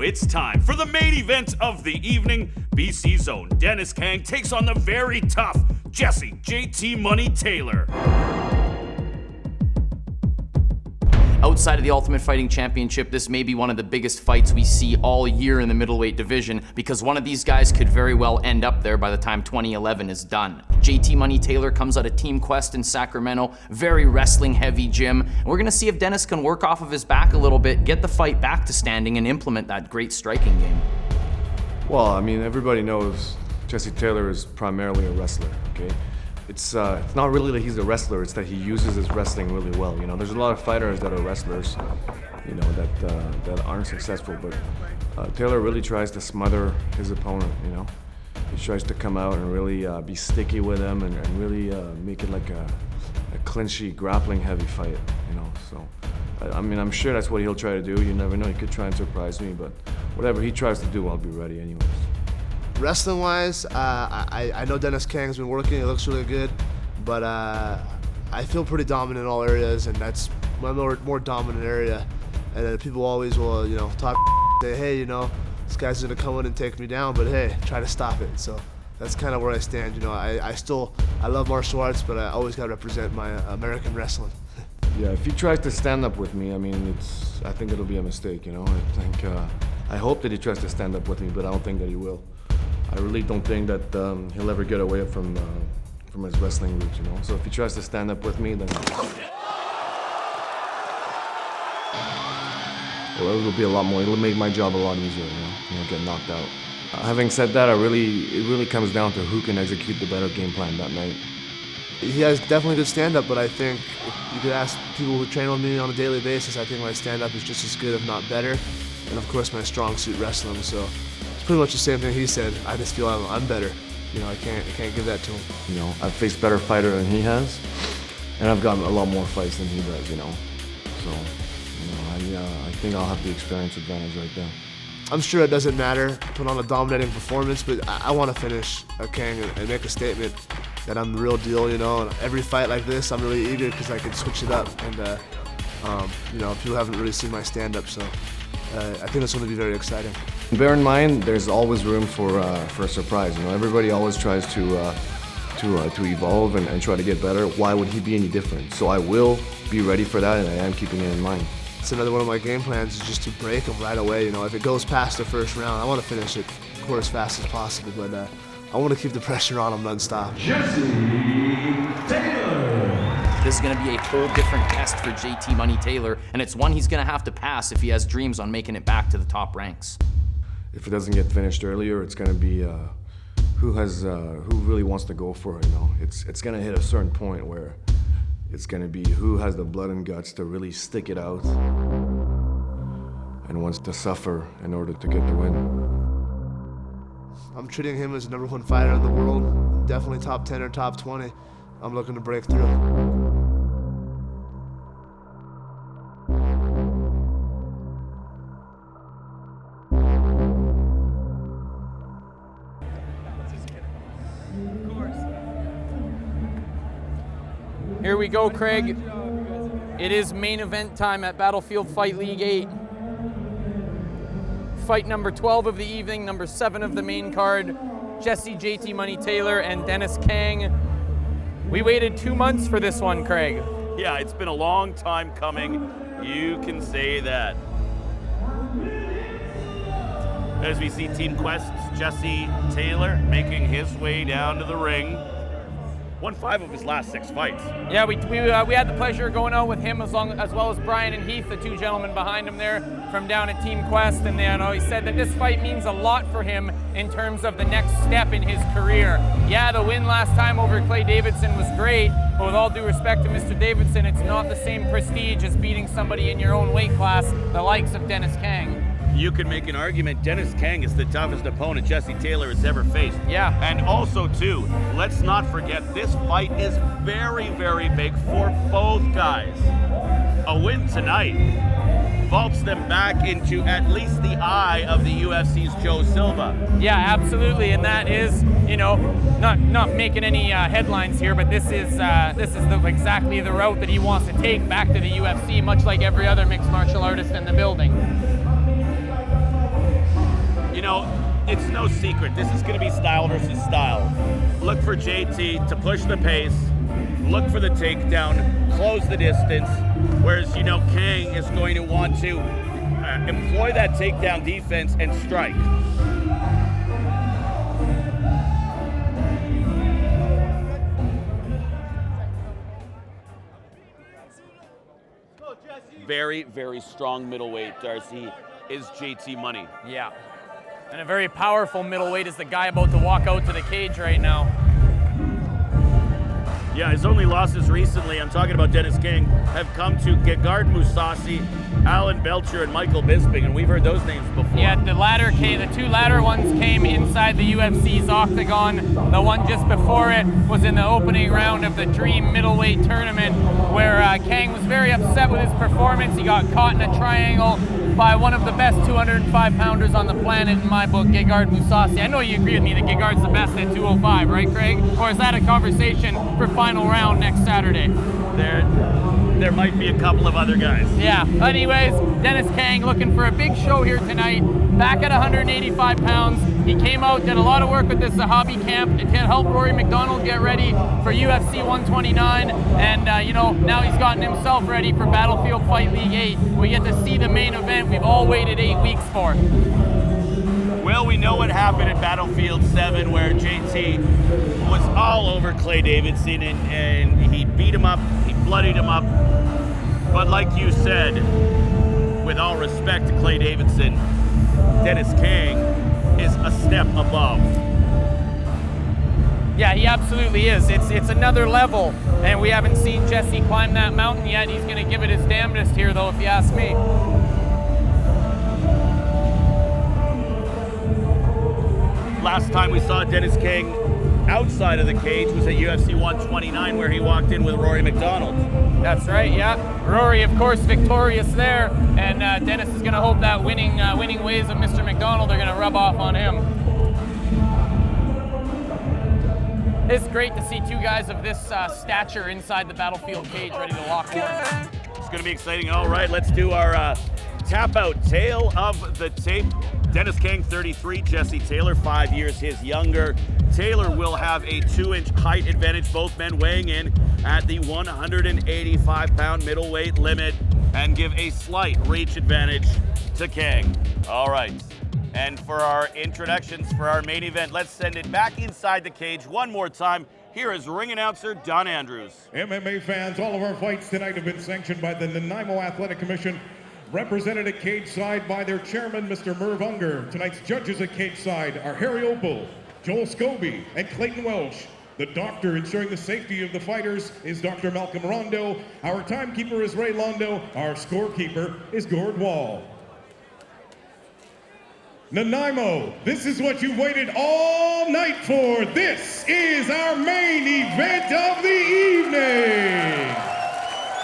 now it's time for the main event of the evening. BC's own Denis Kang takes on the very tough Jesse JT Money Taylor. Outside of the Ultimate Fighting Championship, this may be one of the biggest fights we see all year in the middleweight division because one of these guys could very well end up there by the time 2011 is done. JT Money Taylor comes out of Team Quest in Sacramento, very wrestling heavy gym. And we're gonna see if Denis can work off of his back a little bit, get the fight back to standing and implement that great striking game. Well, I mean, everybody knows Jesse Taylor is primarily a wrestler, okay? It's not really that he's a wrestler, it's that he uses his wrestling really well. You know, there's a lot of fighters that are wrestlers, you know, that aren't successful, but Taylor really tries to smother his opponent, you know. He tries to come out and really be sticky with him and really make it like a clinchy, grappling heavy fight, you know. So, I mean, I'm sure that's what he'll try to do. You never know, he could try and surprise me, but whatever he tries to do, I'll be ready anyways. Wrestling-wise, I know Denis Kang's been working. It looks really good, but I feel pretty dominant in all areas, and that's my more dominant area. And people always will, you know, talk, say, hey, you know, this guy's gonna come in and take me down, but hey, try to stop it. So that's kind of where I stand. You know, I love martial arts, but I always gotta represent my American wrestling. Yeah, if he tries to stand up with me, I mean, I think it'll be a mistake. You know, I hope that he tries to stand up with me, but I don't think that he will. I really don't think that he'll ever get away from his wrestling roots, you know. So if he tries to stand up with me, then well, it'll be a lot more. It'll make my job a lot easier, you know, get knocked out. Having said that, it really comes down to who can execute the better game plan that night. He has definitely good stand-up, but I think if you could ask people who train with me on a daily basis, I think my stand-up is just as good, if not better. And of course, my strong suit wrestling. So it's pretty much the same thing he said. I just feel I'm better. You know, I can't give that to him. You know, I've faced better fighter than he has, and I've gotten a lot more fights than he does. You know, so you know, I think I'll have the experience advantage right there. I'm sure it doesn't matter, put on a dominating performance, but I want to finish Kang and make a statement that I'm the real deal. You know, and every fight like this, I'm really eager because I can switch it up, and you know, people haven't really seen my stand-up, so I think it's going to be very exciting. Bear in mind, there's always room for a surprise. You know, everybody always tries to evolve and try to get better. Why would he be any different? So I will be ready for that, and I am keeping it in mind. It's another one of my game plans is just to break him right away. You know, if it goes past the first round, I want to finish it, of course, as fast as possible. But I want to keep the pressure on him nonstop. Jesse Taylor. This is going to be a whole different test for JT Money Taylor, and it's one he's going to have to pass if he has dreams on making it back to the top ranks. If it doesn't get finished earlier, it's going to be who really wants to go for it. You know, it's going to hit a certain point where it's going to be who has the blood and guts to really stick it out and wants to suffer in order to get the win. I'm treating him as the #1 fighter in the world, definitely top 10 or top 20. I'm looking to break through. Here we go, Craig. It is main event time at Battlefield Fight League 8. Fight number 12 of the evening, number 7 of the main card, Jesse JT Money Taylor and Denis Kang. We waited 2 months for this one, Craig. Yeah, it's been a long time coming. You can say that. As we see Team Quest's Jesse Taylor making his way down to the ring. Won 5 of his last 6 fights. Yeah, we had the pleasure of going out with him as well as Brian and Heath, the 2 gentlemen behind him there from down at Team Quest, and he said that this fight means a lot for him in terms of the next step in his career. Yeah, the win last time over Clay Davidson was great, but with all due respect to Mr. Davidson, it's not the same prestige as beating somebody in your own weight class, the likes of Denis Kang. You can make an argument Denis Kang is the toughest opponent Jesse Taylor has ever faced. Yeah. And also, too, let's not forget this fight is very, very big for both guys. A win tonight vaults them back into at least the eye of the UFC's Joe Silva. Yeah, absolutely, and that is, you know, not making any headlines here, but this is exactly the route that he wants to take back to the UFC, much like every other mixed martial artist in the building. you know, it's no secret. This is going to be style versus style. Look for JT to push the pace, look for the takedown, close the distance, whereas, you know, Kang is going to want to employ that takedown defense and strike. Very, very strong middleweight, Darcy, is JT Money. Yeah. And a very powerful middleweight is the guy about to walk out to the cage right now. Yeah, his only losses recently, I'm talking about Denis Kang, have come to Gegard Mousasi, Alan Belcher, and Michael Bisping, and we've heard those names before. Yeah, the two latter ones came inside the UFC's octagon. The one just before it was in the opening round of the Dream Middleweight Tournament, where Kang was very upset with his performance. He got caught in a triangle by one of the best 205-pounders on the planet in my book, Gegard Mousasi. I know you agree with me that Gegard's the best at 205, right, Craig? Or is that a conversation for final round next Saturday? There might be a couple of other guys. Yeah. Anyways, Denis Kang looking for a big show here tonight. Back at 185 pounds. He came out, did a lot of work with this Zahabi camp to help Rory McDonald get ready for UFC 129. And, you know, now he's gotten himself ready for Battlefield Fight League 8. We get to see the main event we've all waited 8 weeks for. Well, we know what happened at Battlefield 7, where JT was all over Clay Davidson, and he beat him up, he bloodied him up. But like you said, with all respect to Clay Davidson, Denis Kang is a step above. Yeah, he absolutely is. It's another level, and we haven't seen Jesse climb that mountain yet. He's going to give it his damnedest here, though, if you ask me. Last time we saw Denis Kang outside of the cage was at UFC 129, where he walked in with Rory McDonald. That's right, yeah. Rory, of course, victorious there, and Denis is going to hope that winning ways of Mr. McDonald are going to rub off on him. It's great to see two guys of this stature inside the Battlefield cage ready to lock horns. It's going to be exciting. All right, let's do our tap-out tale of the tape. Denis Kang, 33, Jesse Taylor, 5 years his younger. Taylor will have a 2-inch height advantage, both men weighing in at the 185-pound middleweight limit, and give a slight reach advantage to Kang. All right, and for our introductions for our main event, let's send it back inside the cage one more time. Here is ring announcer Don Andrews. MMA fans, all of our fights tonight have been sanctioned by the Nanaimo Athletic Commission, represented at cage side by their chairman, Mr. Merv Unger. Tonight's judges at cage side are Harry Opal, Joel Scobie, and Clayton Welsh. The doctor ensuring the safety of the fighters is Dr. Malcolm Rondo. Our timekeeper is Ray Londo. Our scorekeeper is Gord Wall. Nanaimo, this is what you've waited all night for. This is our main event of the evening.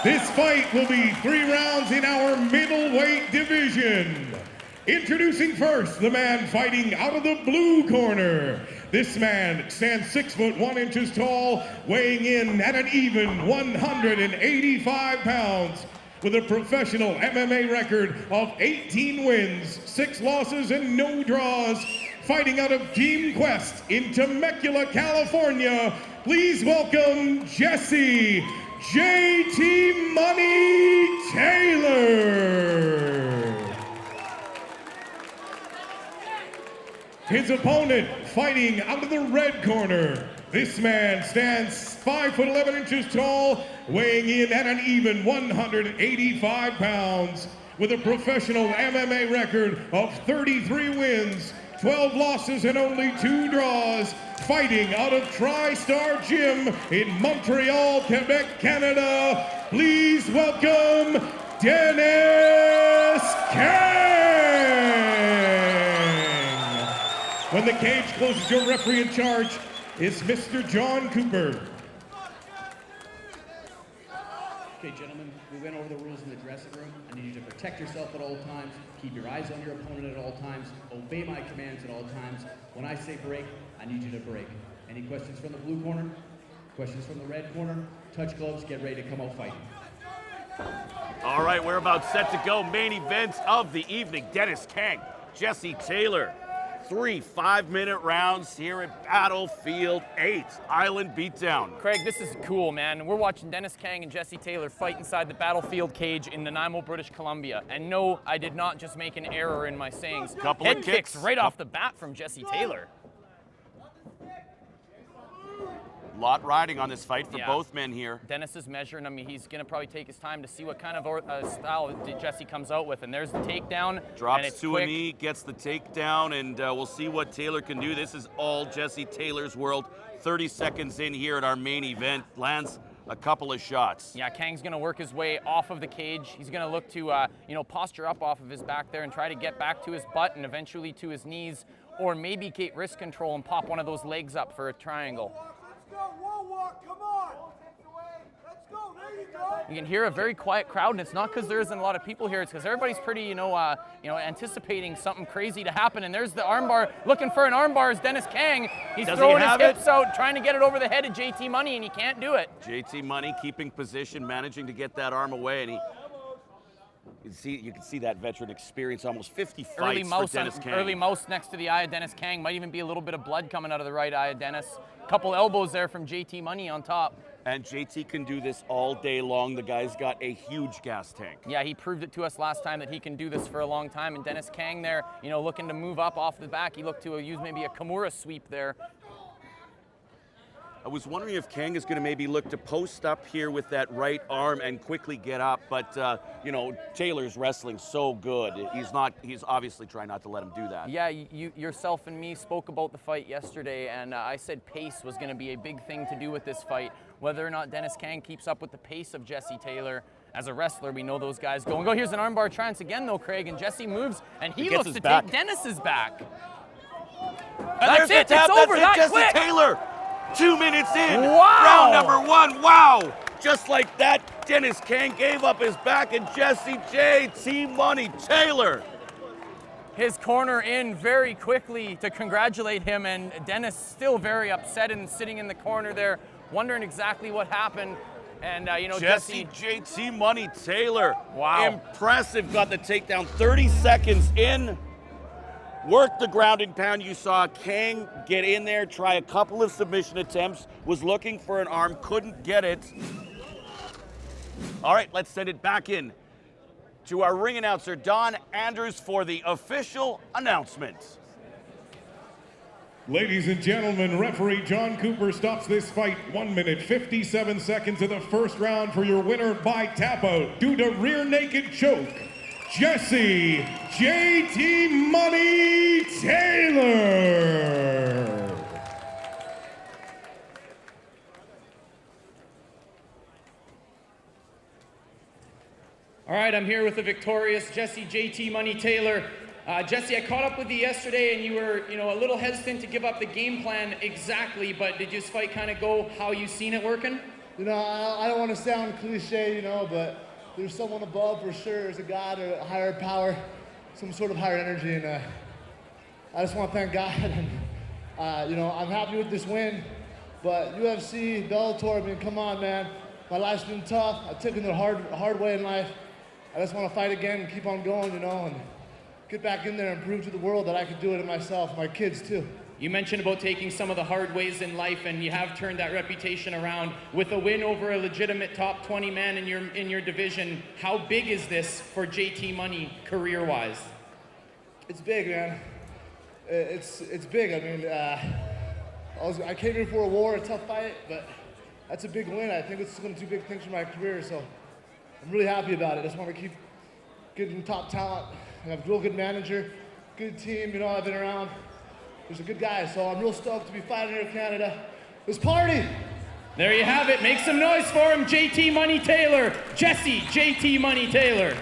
This fight will be 3 rounds in our middleweight division. Introducing first, the man fighting out of the blue corner. This man stands 6 foot 1 inches tall, weighing in at an even 185 pounds, with a professional MMA record of 18 wins, 6 losses, and no draws. Fighting out of Team Quest in Temecula, California, please welcome Jesse JT Money Taylor. His opponent fighting out of the red corner. This man stands 5 foot 11 inches tall, weighing in at an even 185 pounds, with a professional MMA record of 33 wins, 12 losses, and only 2 draws. Fighting out of TriStar Gym in Montreal, Quebec, Canada, please welcome Denis Kang. When the cage closes, your referee in charge is Mr. John Cooper. Okay, gentlemen, we went over the rules in the dressing room. I need you to protect yourself at all times, keep your eyes on your opponent at all times, obey my commands at all times. When I say break, I need you to break. Any questions from the blue corner? Questions from the red corner? Touch gloves, get ready to come out fighting. All right, we're about set to go. Main event of the evening. Denis Kang, Jesse Taylor. 3 5-minute rounds here at Battlefield 8 Island Beatdown. Craig, this is cool, man. We're watching Denis Kang and Jesse Taylor fight inside the Battlefield cage in Nanaimo, British Columbia. And no, I did not just make an error in my sayings. Couple Head of kicks kicks right off the bat from Jesse Taylor. Lot riding on this fight for Yeah. both men here. Denis is measuring him. He's going to probably take his time to see what kind of style Jesse comes out with. And there's the takedown. and Drops it's to quick. a knee, gets the takedown, and we'll see what Taylor can do. This is all Jesse Taylor's world. 30 seconds in here at our main event. Lands a couple of shots. Yeah, Kang's going to work his way off of the cage. He's going to look to, posture up off of his back there and try to get back to his butt and eventually to his knees, or maybe get wrist control and pop one of those legs up for a triangle. You can hear a very quiet crowd, and it's not because there isn't a lot of people here. It's because everybody's pretty, anticipating something crazy to happen. And there's the armbar, looking for an armbar is Denis Kang. He's Does he throwing his have hips it? out, trying to get it over the head of JT Money, and he can't do it. JT Money keeping position, managing to get that arm away, and you can see that veteran experience, almost 50 fights for Denis Kang. Early mouse next to the eye of Denis Kang. Might even be a little bit of blood coming out of the right eye of Denis. Couple elbows there from JT Money on top. And JT can do this all day long. The guy's got a huge gas tank. Yeah, he proved it to us last time that he can do this for a long time. And Denis Kang there, looking to move up off the back. He looked to use maybe a Kimura sweep there. I was wondering if Kang is going to maybe look to post up here with that right arm and quickly get up, but Taylor's wrestling so good. He's obviously trying not to let him do that. Yeah, you yourself and me spoke about the fight yesterday, and I said pace was going to be a big thing to do with this fight. Whether or not Denis Kang keeps up with the pace of Jesse Taylor. As a wrestler, we know those guys go and go. Here's an armbar trance again, though, Craig, and Jesse moves, and he looks to take Denis's back. That's it. It's over that Jesse quick. Taylor, 2 minutes in. Wow. Round number 1. Wow. Just like that, Denis Kang gave up his back, and Jesse JT Money Taylor. His corner in very quickly to congratulate him, and Denis still very upset and sitting in the corner there, wondering exactly what happened. And, Jesse JT Money Taylor. Wow. Impressive. Got the takedown 30 seconds in. Worked the ground and pound. You saw Kang get in there, try a couple of submission attempts, was looking for an arm, couldn't get it. All right, let's send it back in to our ring announcer, Don Andrews, for the official announcement. Ladies and gentlemen, referee John Cooper stops this fight 1 minute 57 seconds of the first round for your winner by tap out due to rear naked choke, Jesse JT Money Taylor. All right, I'm here with the victorious Jesse JT Money Taylor. Jesse, I caught up with you yesterday, and you were, a little hesitant to give up the game plan exactly, but did this fight kind of go how you seen it working? I don't want to sound cliche, but there's someone above for sure. There's a God or a higher power, some sort of higher energy, and I just want to thank God. And I'm happy with this win, but UFC, Bellator, come on, man. My life's been tough. I took it the hard way in life. I just want to fight again and keep on going, and get back in there and prove to the world that I could do it myself, my kids too. You mentioned about taking some of the hard ways in life, and you have turned that reputation around with a win over a legitimate top 20 man in your division. How big is this for JT Money career-wise? It's big, man. It's big. I came here for a war, a tough fight, but that's a big win. I think it's going to do big things for my career, so I'm really happy about it. I just want to keep getting top talent. I have a real good manager, good team. I've been around. There's a good guy, so I'm real stoked to be fighting here in Canada. Let's party! There you have it. Make some noise for him, JT Money Taylor. Jesse JT Money Taylor.